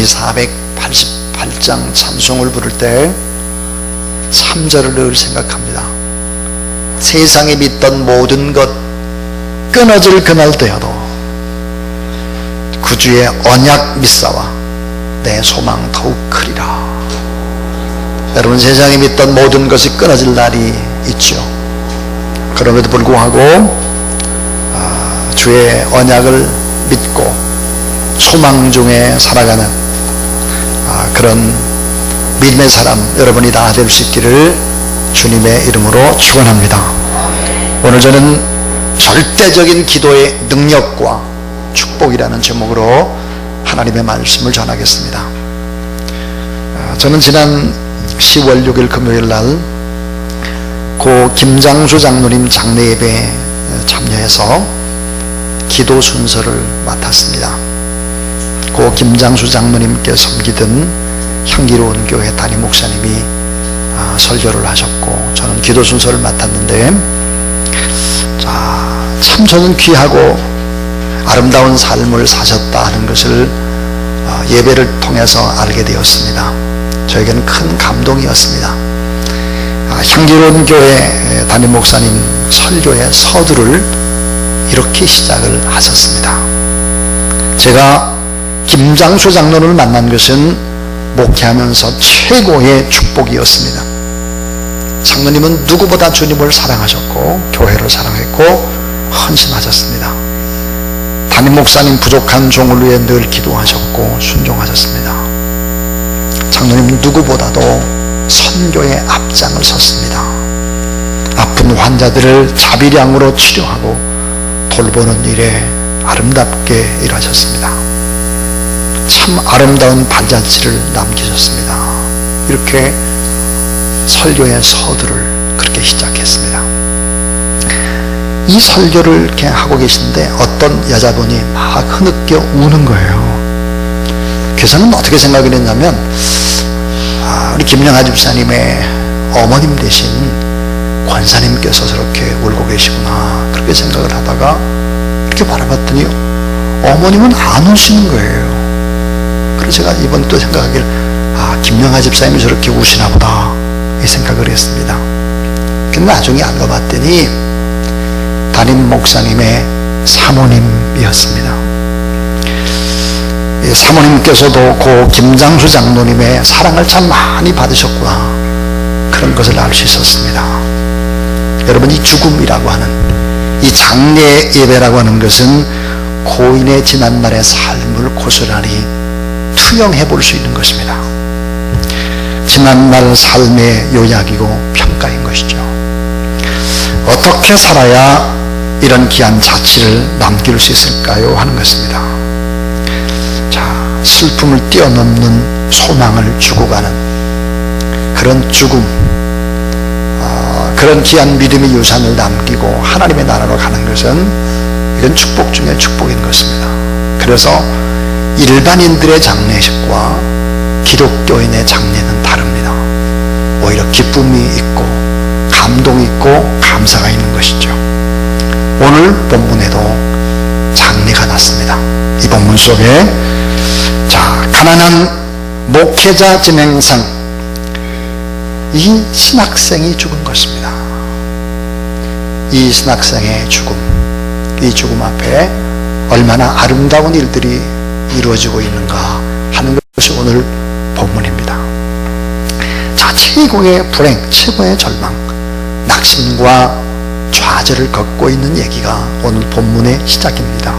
이 488장 찬송을 부를 때 3절을 늘 생각합니다. 세상에 믿던 모든 것 끊어질 그날 되어도 그 주의 언약 믿사와 내 소망 더욱 크리라. 여러분, 세상에 믿던 모든 것이 끊어질 날이 있죠. 그럼에도 불구하고 주의 언약을 믿고 소망 중에 살아가는 그런 믿음의 사람 여러분이 다 될 수 있기를 주님의 이름으로 축원합니다. 오늘 저는 절대적인 기도의 능력과 축복이라는 제목으로 하나님의 말씀을 전하겠습니다. 저는 지난 10월 6일 금요일 날 고 김장수 장로님 장례 예배에 참여해서 기도 순서를 맡았습니다. 고 김장수 장로님께 섬기던 향기로운 교회 담임 목사님이 설교를 하셨고 저는 기도 순서를 맡았는데, 참 저는 귀하고 아름다운 삶을 사셨다 하는 것을 예배를 통해서 알게 되었습니다. 저에게는 큰 감동이었습니다. 향기로운 교회 담임 목사님 설교의 서두를 이렇게 시작을 하셨습니다. 제가 김장수 장로를 만난 것은 목회하면서 최고의 축복이었습니다. 장로님은 누구보다 주님을 사랑하셨고 교회를 사랑했고 헌신하셨습니다. 담임 목사님 부족한 종을 위해 늘 기도하셨고 순종하셨습니다. 장로님은 누구보다도 선교의 앞장을 섰습니다. 아픈 환자들을 자비량으로 치료하고 돌보는 일에 아름답게 일하셨습니다. 참 아름다운 발자취를 남기셨습니다. 이렇게 설교의 서두를 그렇게 시작했습니다. 이 설교를 이렇게 하고 계신데 어떤 여자분이 막 흐느껴 우는 거예요. 그래서 저는 어떻게 생각을 했냐면, 우리 김영하 집사님의 어머님 되신 권사님께서 저렇게 울고 계시구나, 그렇게 생각을 하다가 이렇게 바라봤더니 어머님은 안 우시는 거예요. 그래서 제가 이번 또 생각하길, 김영하 집사님이 저렇게 우시나 보다, 이 생각을 했습니다. 근데 나중에 알고 봤더니 담임 목사님의 사모님이었습니다. 사모님께서도 고 김장수 장로님의 사랑을 참 많이 받으셨구나, 그런 것을 알 수 있었습니다. 여러분, 이 죽음이라고 하는, 이 장례 예배라고 하는 것은 고인의 지난날의 삶을 고스란히 투영해 볼 수 있는 것입니다. 지난날 삶의 요약이고 평가인 것이죠. 어떻게 살아야 이런 귀한 자취를 남길 수 있을까요? 하는 것입니다. 슬픔을 뛰어넘는 소망을 주고 가는 그런 죽음, 그런 귀한 믿음의 유산을 남기고 하나님의 나라로 가는 것은 이건 축복 중에 축복인 것입니다. 그래서 일반인들의 장례식과 기독교인의 장례는 다릅니다. 오히려 기쁨이 있고 감동이 있고 감사가 있는 것이죠. 오늘 본문에도 장례가 났습니다. 이 본문 속에 가난한 목회자 진행상, 이 신학생이 죽은 것입니다. 이 신학생의 죽음, 이 죽음 앞에 얼마나 아름다운 일들이 이루어지고 있는가 하는 것이 오늘 본문입니다. 최고의 불행, 최고의 절망, 낙심과 좌절을 겪고 있는 얘기가 오늘 본문의 시작입니다.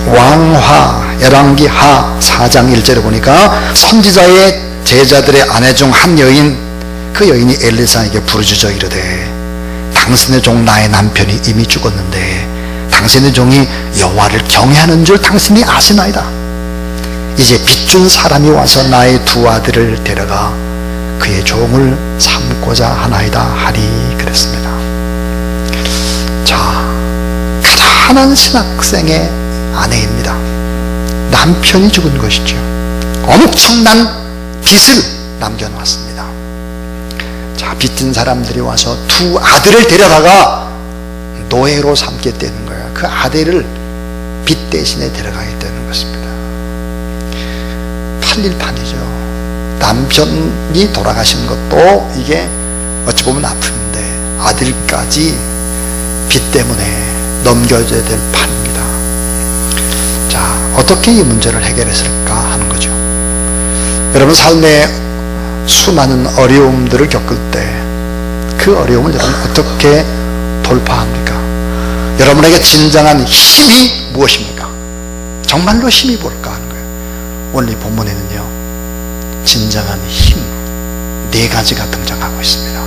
왕하 열왕기하 4장 1절에 보니까 선지자의 제자들의 아내 중 한 여인, 그 여인이 엘리사에게 부르짖어 이르되 당신의 종 나의 남편이 이미 죽었는데 당신의 종이 여호와를 경외하는 줄 당신이 아시나이다. 이제 빚준 사람이 와서 나의 두 아들을 데려가 그의 종을 삼고자 하나이다 하리, 그랬습니다. 가난한 신학생의 아내입니다. 남편이 죽은 것이죠. 엄청난 빚을 남겨놓았습니다. 빚진 사람들이 와서 두 아들을 데려다가 노예로 삼겠다는 거예요. 그 아들을 빚 대신에 데려가겠다는 것입니다. 팔릴 판이죠. 남편이 돌아가신 것도 이게 어찌 보면 아픈데 아들까지 빚 때문에 넘겨줘야 될 판입니다. 어떻게 이 문제를 해결했을까 하는 거죠. 여러분 삶에 수많은 어려움들을 겪을 때 그 어려움을 여러분 어떻게 돌파합니까? 여러분에게 진정한 힘이 무엇입니까? 정말로 힘이 뭘까 하는 거예요. 오늘 이 본문에는요, 진정한 힘 4가지가 등장하고 있습니다.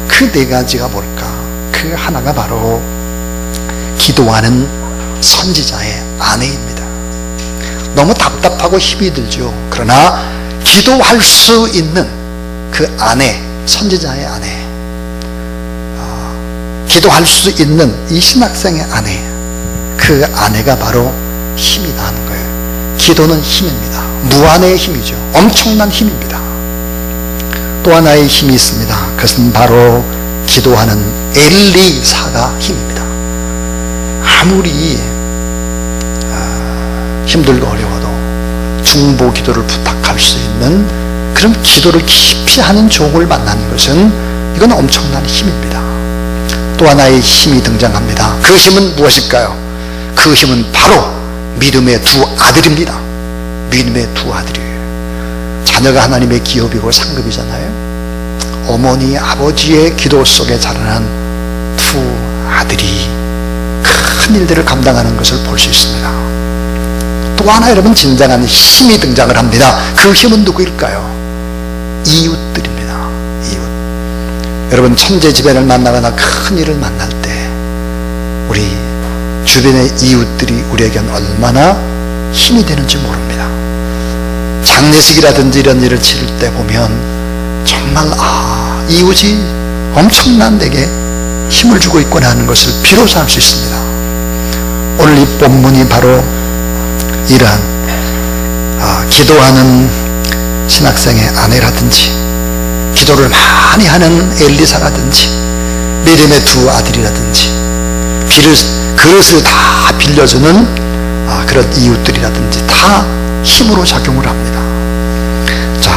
그 4가지가 뭘까? 그 하나가 바로 기도하는 선지자의 아내입니다. 너무 답답하고 힘이 들죠. 그러나 기도할 수 있는 그 아내, 선지자의 아내, 기도할 수 있는 이 신학생의 아내, 그 아내가 바로 힘이다 하는 거예요. 기도는 힘입니다. 무한의 힘이죠. 엄청난 힘입니다. 또 하나의 힘이 있습니다. 그것은 바로 기도하는 엘리사가 힘입니다. 아무리 힘들고 어려워도 중보 기도를 부탁할 수 있는 그런 기도를 깊이 하는 종을 만나는 것은 이건 엄청난 힘입니다. 또 하나의 힘이 등장합니다. 그 힘은 무엇일까요? 그 힘은 바로 믿음의 두 아들입니다. 믿음의 두 아들이에요. 자녀가 하나님의 기업이고 상급이잖아요. 어머니, 아버지의 기도 속에 자라난 두 아들이 큰 일들을 감당하는 것을 볼 수 있습니다. 또 하나 여러분 진정한 힘이 등장을 합니다. 그 힘은 누구일까요? 이웃들입니다. 이웃. 여러분 천재지변을 만나거나 큰 일을 만날 때 우리 주변의 이웃들이 우리에겐 얼마나 힘이 되는지 모릅니다. 장례식이라든지 이런 일을 치를 때 보면 정말 이웃이 엄청난 내게 힘을 주고 있구나 하는 것을 비로소 알 수 있습니다. 오늘 이 본문이 바로 이러한 기도하는 신학생의 아내라든지 기도를 많이 하는 엘리사라든지 믿음의 두 아들이라든지 그릇을 다 빌려주는 그런 이웃들이라든지 다 힘으로 작용을 합니다. 자,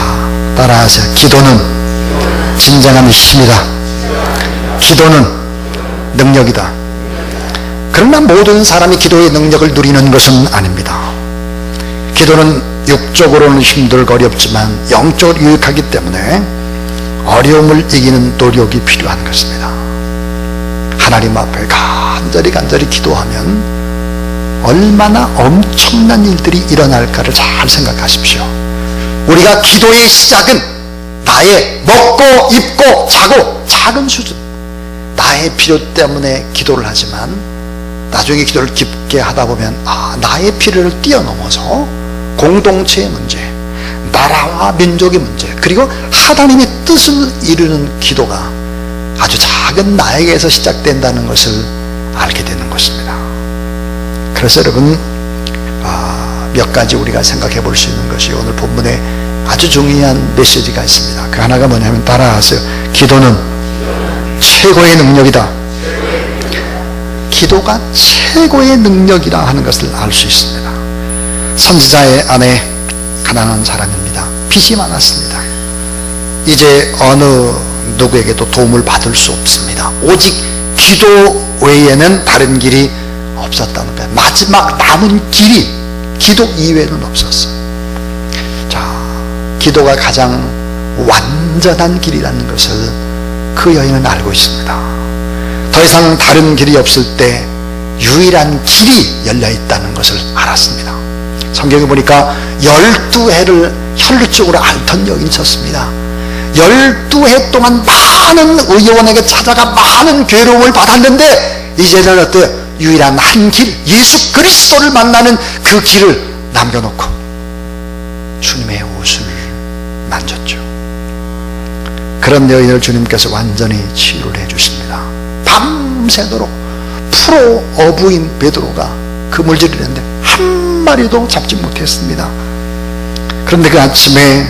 따라하세요. 기도는 진정한 힘이다. 기도는 능력이다. 그러나 모든 사람이 기도의 능력을 누리는 것은 아닙니다. 기도는 육적으로는 힘들고 어렵지만 영적으로 유익하기 때문에 어려움을 이기는 노력이 필요한 것입니다. 하나님 앞에 간절히 기도하면 얼마나 엄청난 일들이 일어날까를 잘 생각하십시오. 우리가 기도의 시작은 나의 먹고 입고 자고 작은 수준, 나의 필요 때문에 기도를 하지만 나중에 기도를 깊게 하다 보면 나의 필요를 뛰어넘어서 공동체의 문제, 나라와 민족의 문제, 그리고 하나님의 뜻을 이루는 기도가 아주 작은 나에게서 시작된다는 것을 알게 되는 것입니다. 그래서 여러분 몇 가지 우리가 생각해 볼 수 있는 것이 오늘 본문에 아주 중요한 메시지가 있습니다. 그 하나가 뭐냐면 따라하세요. 기도는 최고의 능력이다. 기도가 최고의 능력이라 하는 것을 알 수 있습니다. 선지자의 아내 가난한 사람입니다. 빚이 많았습니다. 이제 어느 누구에게도 도움을 받을 수 없습니다. 오직 기도 외에는 다른 길이 없었다는 거예요. 마지막 남은 길이 기도 이외에는 없었어요. 자, 기도가 가장 완전한 길이라는 것을 그 여인은 알고 있습니다. 더 이상 다른 길이 없을 때 유일한 길이 열려있다는 것을 알았습니다. 성경에 보니까 12해를 혈루증으로 앓던 여인이 있었습니다. 12해 동안 많은 의원에게 찾아가 많은 괴로움을 받았는데 이제는 어때요? 유일한 한 길, 예수 그리스도를 만나는 그 길을 남겨놓고 주님의 옷을 만졌죠. 그런 여인을 주님께서 완전히 치유를 해주십니다. 밤새도록 프로 어부인 베드로가 그 물질을 했는데 한 마리도 잡지 못했습니다. 그런데 그 아침에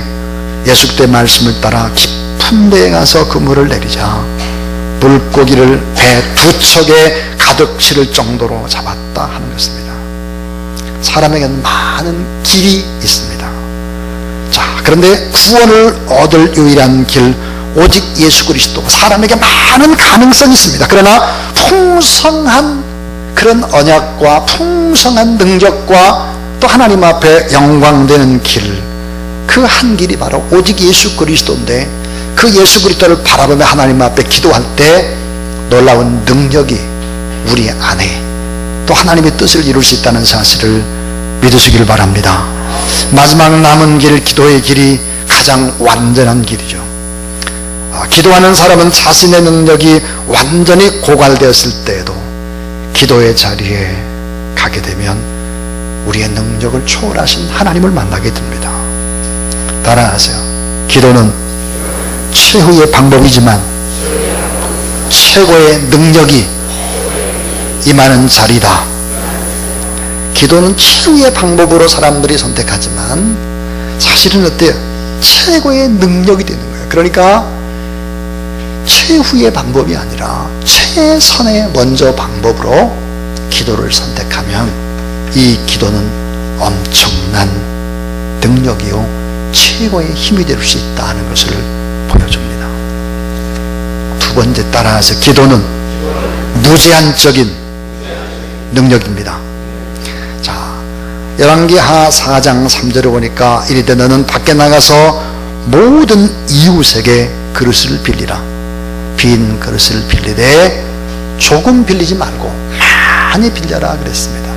예수 그리스도의 말씀을 따라 깊은 데에 가서 그물을 내리자 물고기를 배 2척에 가득 실을 정도로 잡았다 하는 것입니다. 사람에게는 많은 길이 있습니다. 자, 그런데 구원을 얻을 유일한 길 오직 예수 그리스도. 사람에게 많은 가능성이 있습니다. 그러나 풍성한 그런 언약과 풍성한 능력과 또 하나님 앞에 영광되는 길, 그 한 길이 바로 오직 예수 그리스도인데, 그 예수 그리스도를 바라보며 하나님 앞에 기도할 때 놀라운 능력이 우리 안에 또 하나님의 뜻을 이룰 수 있다는 사실을 믿으시길 바랍니다. 마지막 남은 길, 기도의 길이 가장 완전한 길이죠. 기도하는 사람은 자신의 능력이 완전히 고갈되었을 때에도 기도의 자리에 가게 되면 우리의 능력을 초월하신 하나님을 만나게 됩니다. 따라하세요. 기도는 최후의 방법이지만 최고의 능력이 임하는 자리다. 기도는 최후의 방법으로 사람들이 선택하지만 사실은 어때요? 최고의 능력이 되는 거예요. 그러니까 최후의 방법이 아니라 최선의 먼저 방법으로 기도를 선택하면 이 기도는 엄청난 능력이요 최고의 힘이 될 수 있다는 것을 보여줍니다. 두 번째, 따라서 기도는 무제한적인 능력입니다. 자, 열왕기하 4장 3절을 보니까 이르되 너는 밖에 나가서 모든 이웃에게 그릇을 빌리라. 빈 그릇을 빌리되 조금 빌리지 말고 많이 빌려라 그랬습니다.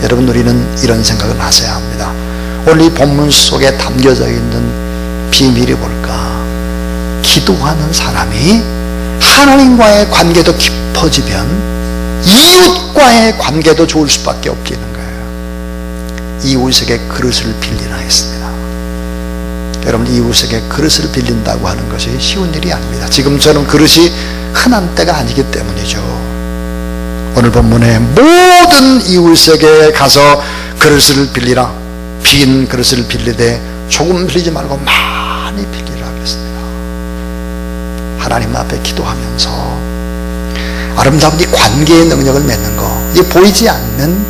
여러분, 우리는 이런 생각을 하셔야 합니다. 오늘 이 본문 속에 담겨져 있는 비밀이 뭘까? 기도하는 사람이 하나님과의 관계도 깊어지면 이웃과의 관계도 좋을 수밖에 없게 되는 거예요. 이웃에게 그릇을 빌리라 했습니다. 여러분, 이웃에게 그릇을 빌린다고 하는 것이 쉬운 일이 아닙니다. 지금처럼 그릇이 흔한 때가 아니기 때문이죠. 오늘 본문에 모든 이웃에게 가서 그릇을 빌리라. 빈 그릇을 빌리되 조금 빌리지 말고 많이 빌리라 그랬습니다. 하나님 앞에 기도하면서 아름다운 이 관계의 능력을 맺는 거, 이 보이지 않는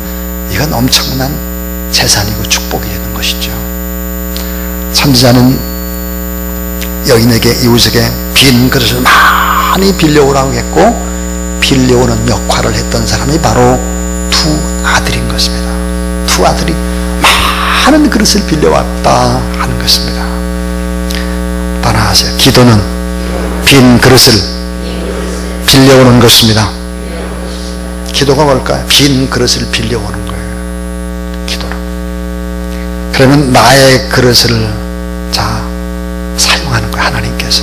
이건 엄청난 재산이고 축복이 되는 것이죠. 선지자는 여인에게, 이웃에게 빈 그릇을 많이 빌려오라고 했고, 빌려오는 역할을 했던 사람이 바로 두 아들인 것입니다. 두 아들이 많은 그릇을 빌려왔다 하는 것입니다. 따라하세요. 기도는 빈 그릇을 빌려오는 것입니다. 기도가 뭘까요? 빈 그릇을 빌려오는 거예요. 기도는. 그러면 나의 그릇을 사용하는 거예요. 하나님께서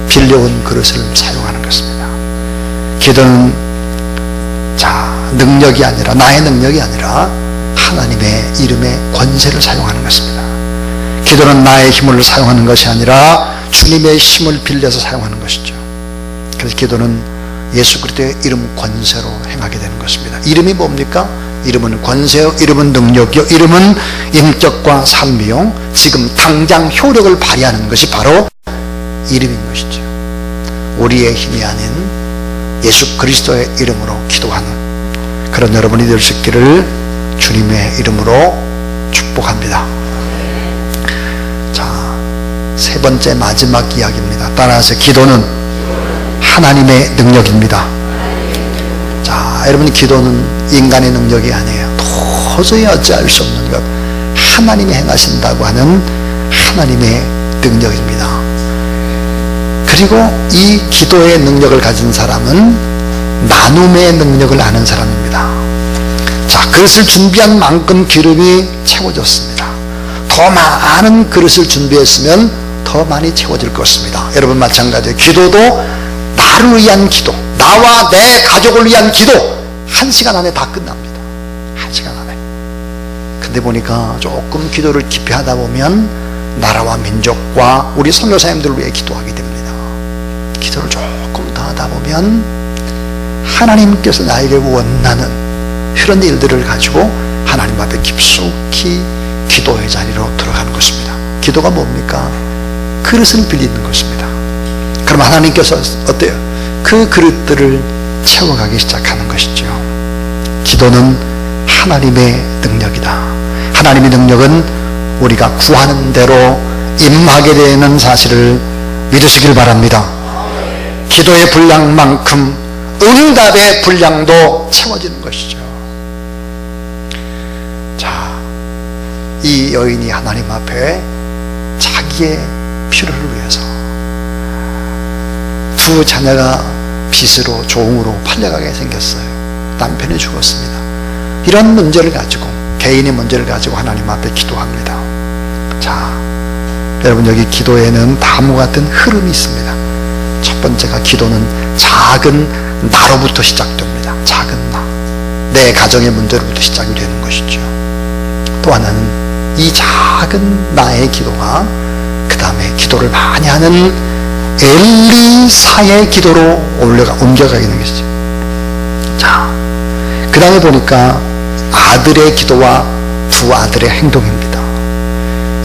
빌려온 그릇을 사용하는 것입니다. 기도는 능력이 아니라, 나의 능력이 아니라 하나님의 이름의 권세를 사용하는 것입니다. 기도는 나의 힘을 사용하는 것이 아니라 주님의 힘을 빌려서 사용하는 것이죠. 그래서 기도는 예수 그리스도의 이름 권세로 행하게 되는 것입니다. 이름이 뭡니까? 이름은 권세요, 이름은 능력이요, 이름은 인격과 삶이요, 지금 당장 효력을 발휘하는 것이 바로 이름인 것이죠. 우리의 힘이 아닌 예수 그리스도의 이름으로 기도하는 그런 여러분이 될 수 있기를 주님의 이름으로 축복합니다. 자, 세 번째 마지막 이야기입니다. 따라서 기도는 하나님의 능력입니다. 자, 여러분, 기도는 인간의 능력이 아니에요. 도저히 어찌할 수 없는 것, 하나님이 행하신다고 하는 하나님의 능력입니다. 그리고 이 기도의 능력을 가진 사람은 나눔의 능력을 아는 사람입니다. 자, 그릇을 준비한 만큼 기름이 채워졌습니다. 더 많은 그릇을 준비했으면 더 많이 채워질 것입니다. 여러분, 마찬가지예요. 기도도 나를 위한 기도, 나와 내 가족을 위한 기도, 1시간 안에 다 끝납니다. 1시간 안에. 근데 보니까 조금 기도를 깊이 하다 보면 나라와 민족과 우리 선교사님들을 위해 기도하게 됩니다. 기도를 조금 더 하다 보면 하나님께서 나에게 원하는 이런 일들을 가지고 하나님 앞에 깊숙이 기도의 자리로 들어가는 것입니다. 기도가 뭡니까? 그릇을 빌리는 것입니다. 그럼 하나님께서 어때요? 그 그릇들을 채워가기 시작하는 것이죠. 기도는 하나님의 능력이다. 하나님의 능력은 우리가 구하는 대로 임하게 되는 사실을 믿으시길 바랍니다. 기도의 분량만큼 응답의 분량도 채워지는 것이죠. 이 여인이 하나님 앞에 자기의 필요를 위해서 두 자녀가 빚으로 종으로 팔려가게 생겼어요. 남편이 죽었습니다. 이런 문제를 가지고, 개인의 문제를 가지고 하나님 앞에 기도합니다. 자, 여러분, 여기 기도에는 다음과 같은 흐름이 있습니다. 첫 번째가, 기도는 작은 나로부터 시작됩니다. 작은 나, 내 가정의 문제로부터 시작이 되는 것이죠. 또 하나는 이 작은 나의 기도가 그 다음에 기도를 많이 하는 엘리사의 기도로 옮겨가게 되는 것이죠. 자, 그 다음에 보니까 아들의 기도와 두 아들의 행동입니다.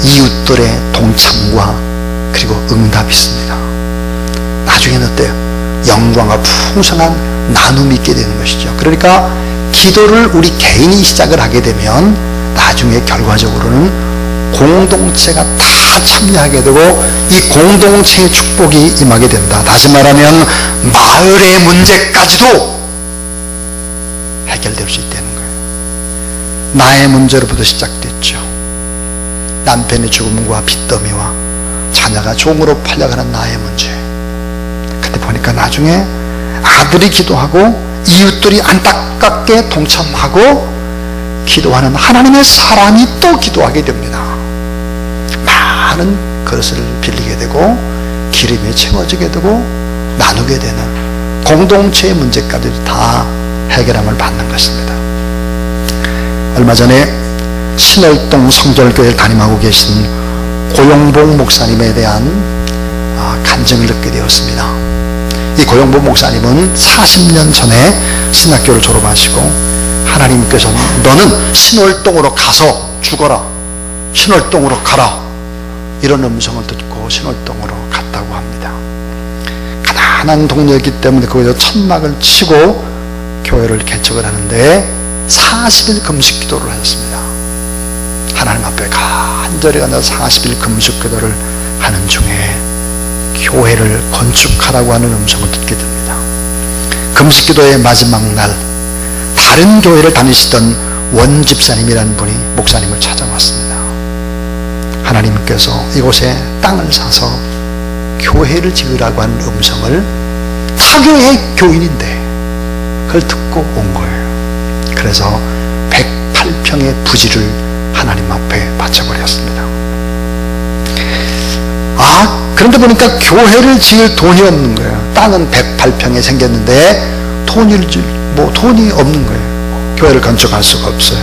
이웃들의 동참과 그리고 응답이 있습니다. 나중에는 어때요? 영광과 풍성한 나눔이 있게 되는 것이죠. 그러니까 기도를 우리 개인이 시작을 하게 되면 나중에 결과적으로는 공동체가 다 참여하게 되고 이 공동체의 축복이 임하게 된다. 다시 말하면 마을의 문제까지도 해결될 수 있다는 거예요. 나의 문제로부터 시작됐죠. 남편의 죽음과 빚더미와 자녀가 종으로 팔려가는 나의 문제. 근데 보니까 나중에 아들이 기도하고 이웃들이 안타깝게 동참하고 기도하는 하나님의 사람이 또 기도하게 됩니다. 많은 그릇을 빌리게 되고 기름이 채워지게 되고 나누게 되는 공동체의 문제까지 다 해결함을 받는 것입니다. 얼마 전에 신월동 성결교회를 담임하고 계신 고용복 목사님에 대한 간증을 듣게 되었습니다. 이 고용복 목사님은 40년 전에 신학교를 졸업하시고 하나님께서 너는 신월동으로 가서 죽어라, 신월동으로 가라, 이런 음성을 듣고 신월동으로 갔다고 합니다. 가난한 동네였기 때문에 거기서 천막을 치고 교회를 개척을 하는데 40일 금식 기도를 하셨습니다. 하나님 앞에 간절히 가서 40일 금식 기도를 하는 중에 교회를 건축하라고 하는 음성을 듣게 됩니다. 금식 기도의 마지막 날 다른 교회를 다니시던 원 집사님이라는 분이 목사님을 찾아왔습니다. 하나님께서 이곳에 땅을 사서 교회를 지으라고 하는 음성을, 타교의 교인인데 그걸 듣고 온 거예요. 그래서 108평의 부지를 하나님 앞에 바쳐버렸습니다. 그런데 보니까 교회를 지을 돈이 없는 거예요. 땅은 108평에 생겼는데 돈이 없는 거예요. 교회를 건축할 수가 없어요.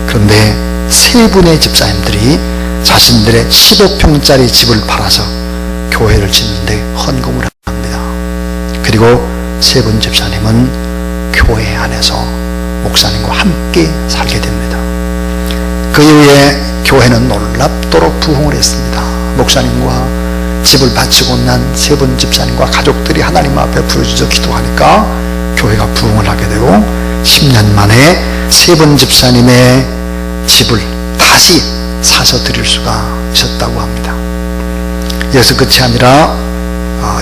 그런데 세 분의 집사님들이 자신들의 15평짜리 집을 팔아서 교회를 짓는데 헌금을 합니다. 그리고 세 분 집사님은 교회 안에서 목사님과 함께 살게 됩니다. 그 이후에 교회는 놀랍도록 부흥을 했습니다. 목사님과 집을 바치고 난 세 분 집사님과 가족들이 하나님 앞에 부르짖어 기도하니까 교회가 부흥을 하게 되고 10년 만에 세 분 집사님의 집을 다시 사서 드릴 수가 있었다고 합니다. 여기서 끝이 아니라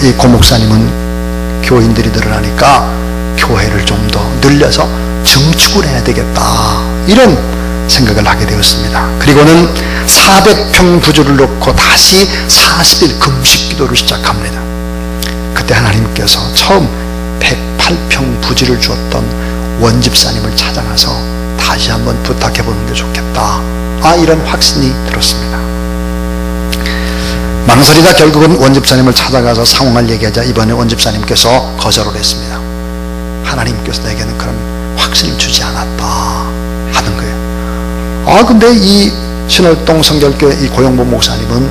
이 고 목사님은 교인들이 늘어나니까 교회를 좀 더 늘려서 증축을 해야 되겠다, 이런 생각을 하게 되었습니다. 그리고는 400평 부지를 놓고 다시 40일 금식 기도를 시작합니다. 그때 하나님께서 처음 108평 부지를 주었던 원집사님을 찾아가서 다시 한번 부탁해 보는 게 좋겠다, 이런 확신이 들었습니다. 망설이다 결국은 원집사님을 찾아가서 상황을 얘기하자 이번에 원집사님께서 거절을 했습니다. 하나님께서 내게는 그런 확신을 주지 않았다 하는 거예요. 근데 이 신월동 성결교회 이 고용복 목사님은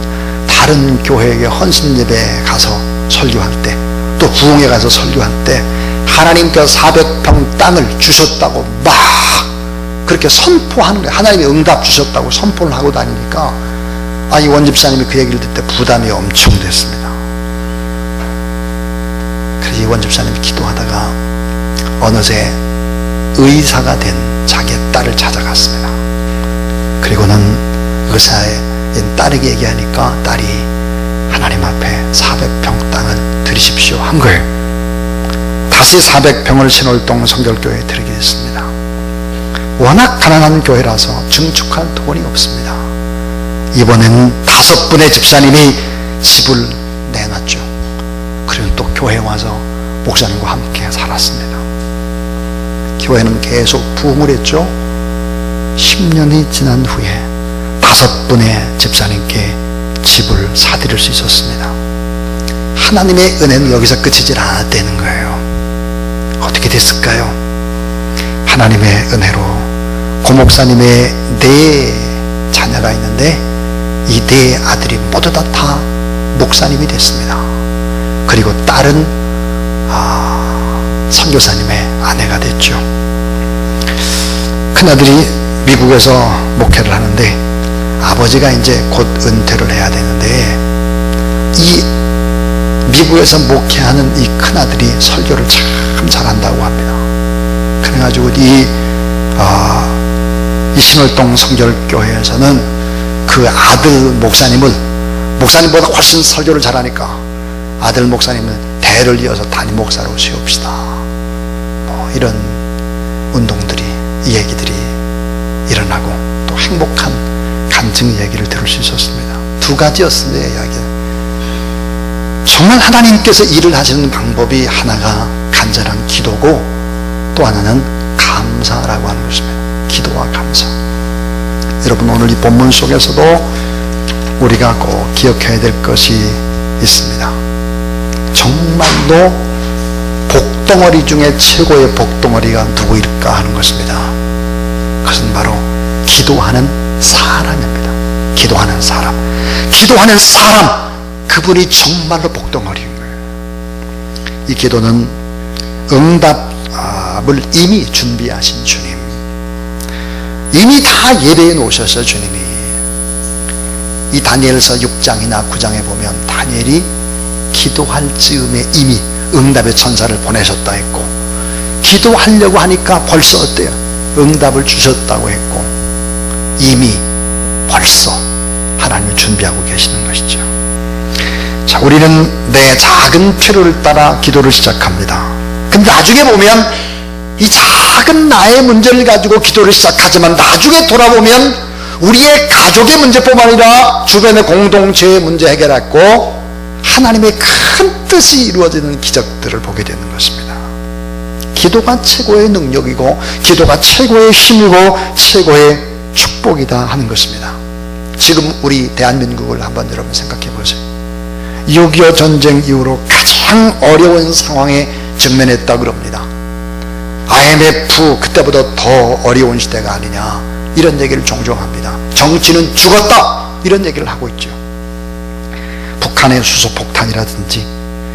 다른 교회에게 헌신예배에 가서 설교할 때, 또 부흥에 가서 설교할 때 하나님께서 400평 땅을 주셨다고 막 그렇게 선포하는 거예요. 하나님이 응답 주셨다고 선포를 하고 다니니까 이 원집사님이 그 얘기를 듣을 때 부담이 엄청 됐습니다. 그래서 이 원집사님이 기도하다가 어느새 의사가 된 자기의 딸을 찾아갔습니다. 그리고는 의사의 딸에게 얘기하니까 딸이 하나님 앞에 400평 땅을 드리십시오 한 거예요. 다시 400평을 신월동 성결교회에 드리게 됐습니다. 워낙 가난한 교회라서 증축할 돈이 없습니다. 이번에는 5분의 집사님이 집을 내놨죠. 그리고 또 교회에 와서 목사님과 함께 살았습니다. 교회는 계속 부흥을 했죠. 10년이 지난 후에 5분의 집사님께 집을 사드릴 수 있었습니다. 하나님의 은혜는 여기서 끝이질 않았다는 거예요. 어떻게 됐을까요? 하나님의 은혜로 고목사님의 4 자녀가 있는데 이 4 아들이 모두 다 목사님이 됐습니다. 그리고 딸은 선교사님의 아내가 됐죠. 큰아들이 미국에서 목회를 하는데 아버지가 이제 곧 은퇴를 해야 되는데 이 미국에서 목회하는 이 큰아들이 설교를 참 잘한다고 합니다. 그래가지고 이 신월동 성결교회에서는 그 아들 목사님보다 훨씬 설교를 잘하니까 아들 목사님은 대를 이어서 담임 목사로 세웁시다. 뭐 이런 운동들이, 이 얘기들이 일어나고 또 행복한 간증 얘기를 들을 수 있었습니다. 2 가지였습니다. 이야기는 정말 하나님께서 일을 하시는 방법이 하나가 간절한 기도고 또 하나는 감사라고 하는 것입니다. 기도와 감사. 여러분, 오늘 이 본문 속에서도 우리가 꼭 기억해야 될 것이 있습니다. 정말로 복덩어리 중에 최고의 복덩어리가 누구일까 하는 것입니다. 그것은 바로 기도하는 사람입니다. 기도하는 사람. 기도하는 사람, 그분이 정말로 복덩어리인 거예요. 이 기도는 응답을 이미 준비하신 주님, 이미 다 예배해 놓으셨어요. 주님이 이 다니엘서 6장이나 9장에 보면 다니엘이 기도할 즈음에 이미 응답의 천사를 보내셨다 했고, 기도하려고 하니까 벌써 어때요? 응답을 주셨다고 했고, 이미 벌써 하나님을 준비하고 계시는 것이죠. 자, 우리는 내 작은 필요를 따라 기도를 시작합니다. 근데 나중에 보면 이 작은 나의 문제를 가지고 기도를 시작하지만 나중에 돌아보면 우리의 가족의 문제뿐만 아니라 주변의 공동체의 문제 해결했고 하나님의 큰 뜻이 이루어지는 기적들을 보게 되는 것입니다. 기도가 최고의 능력이고 기도가 최고의 힘이고 최고의 축복이다 하는 것입니다. 지금 우리 대한민국을 한번 여러분 생각해 보세요. 6.25 전쟁 이후로 가장 어려운 상황에 직면했다 그럽니다. IMF 그때보다 더 어려운 시대가 아니냐, 이런 얘기를 종종 합니다. 정치는 죽었다, 이런 얘기를 하고 있죠. 북한의 수소폭탄이라든지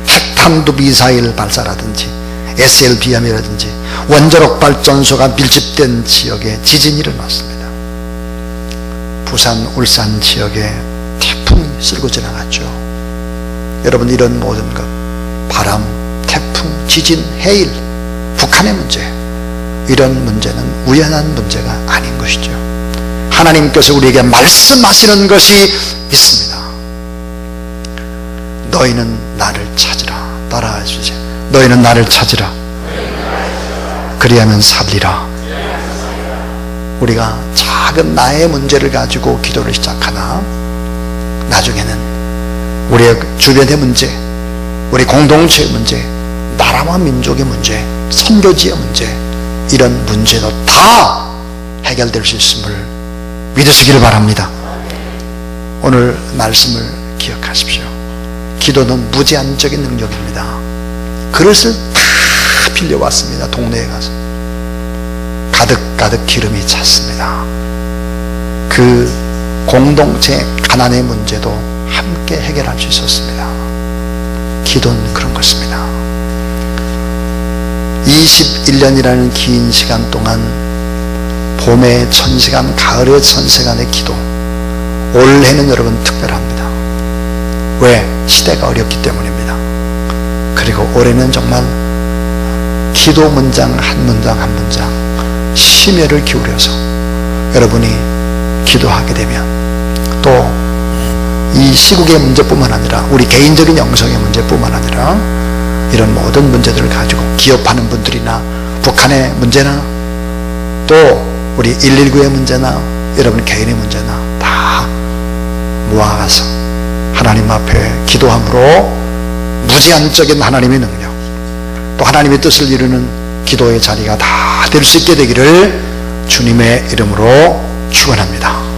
핵탄두 미사일 발사라든지 SLBM이라든지 원자력 발전소가 밀집된 지역에 지진이 일어났습니다. 부산, 울산 지역에 태풍이 쓸고 지나갔죠. 여러분, 이런 모든 것, 바람, 태풍, 지진, 해일, 북한의 문제, 이런 문제는 우연한 문제가 아닌 것이죠. 하나님께서 우리에게 말씀하시는 것이 있습니다. 너희는 나를 찾으라. 따라해 주세요. 너희는 나를 찾으라. 그리하면 살리라. 우리가 작은 나의 문제를 가지고 기도를 시작하나 나중에는 우리의 주변의 문제, 우리 공동체의 문제, 나라와 민족의 문제, 선교지의 문제, 이런 문제도 다 해결될 수 있음을 믿으시기를 바랍니다. 오늘 말씀을 기억하십시오. 기도는 무제한적인 능력입니다. 그릇을 다 빌려왔습니다. 동네에 가서 가득가득 기름이 찼습니다. 그 공동체 가난의 문제도 함께 해결할 수 있었습니다. 기도는 그런 것입니다. 21년이라는 긴 시간 동안 봄의 1000시간, 가을의 1000시간의 기도, 올해는 여러분 특별합니다. 왜? 시대가 어렵기 때문입니다. 그리고 올해는 정말 기도 문장 한 문장 한 문장 심혈을 기울여서 여러분이 기도하게 되면 또 이 시국의 문제뿐만 아니라 우리 개인적인 영성의 문제뿐만 아니라 이런 모든 문제들을 가지고 기업하는 분들이나 북한의 문제나 또 우리 119의 문제나 여러분 개인의 문제나 다 모아서 하나님 앞에 기도함으로 무제한적인 하나님의 능력, 또 하나님의 뜻을 이루는 기도의 자리가 다 될 수 있게 되기를 주님의 이름으로 축원합니다.